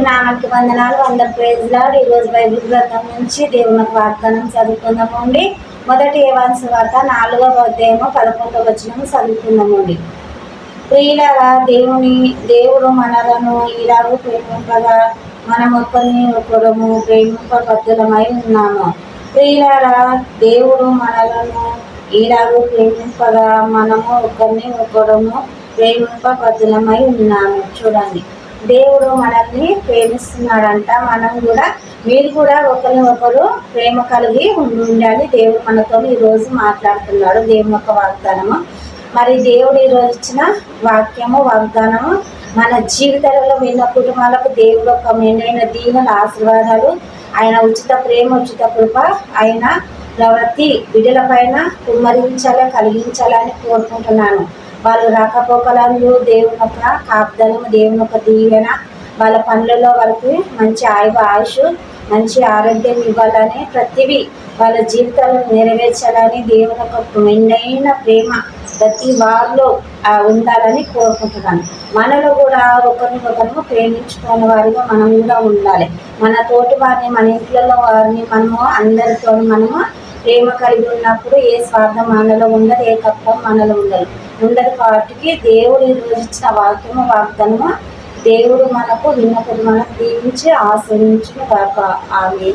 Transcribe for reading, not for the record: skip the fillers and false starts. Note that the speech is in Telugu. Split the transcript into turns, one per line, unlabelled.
నాన్నకి వందనాలు. అందరి ప్రైజ్ లార్డ్. ఈరోజు బైబిల్ గ్రంథం నుంచి దేవుని వాగ్దానం చదువుకుందామండి. మొదటి యోహాను సువార్త 4వ అధ్యాయము 11వ వచనం చదువుకుందామండి. ప్రియులారా, దేవుడు మనలను ఇలాగూ ప్రేమింపగా మనం ఒకరిని ఒకరము ప్రేమింపబద్ధులమై ఉన్నాము. ప్రియులారా, దేవుడు మనలను ఇలాగూ ప్రేమింపగా మనము ఒకరిని ఒకరము ప్రేమింపబద్ధులమై ఉన్నాము. చూడండి, దేవుడు మనల్ని ప్రేమిస్తున్నాడంట. మీరు కూడా ఒకరిని ఒకరు ప్రేమ కలిగి ఉండాలి. దేవుడు మనతో ఈరోజు మాట్లాడుతున్నాడు. దేవుని యొక్క వాగ్దానము. మరి దేవుడు ఈరోజు ఇచ్చిన వాగ్దానము మన జీవితాలలో విన్న కుటుంబాలకు దేవుడు ఒక మెండైన దీవెన ఆశీర్వాదాలు, ఆయన ఉచిత ప్రేమ, ఉచిత కృప ఆయన ప్రతి బిడ్డల పైన కలిగించాలని కోరుకుంటున్నాను. వాళ్ళు రాకపోకలందు దేవుని యొక్క కాపుదలము, దేవుని యొక్క దీవెన, వాళ్ళ పనులలో వాళ్ళకి మంచి ఆయుష్, మంచి ఆరోగ్యం ఇవ్వాలని, ప్రతివి వాళ్ళ జీవితాలను నెరవేర్చాలని దేవుని యొక్క మెండైన ప్రేమ ప్రతి వారిలో ఉండాలని కోరుకుంటున్నాను. మనలో కూడా ఒకరిని ప్రేమించుకునే వారిగా మనం కూడా ఉండాలి. మన తోటి వారిని, మన ఇంట్లో వారిని అందరితో ప్రేమ కలిగి ఉన్నప్పుడు ఏ స్వార్థం మనలో ఉండదు, ఏ కష్టం మనలో ఉండదు. కాబట్టి దేవుడు ఈరోజు ఇచ్చిన వాగ్దానము దేవుడు మనకు విన్నప్పుడు మనం దీవించి ఆశ్రయించును గాక. ఆమేన్.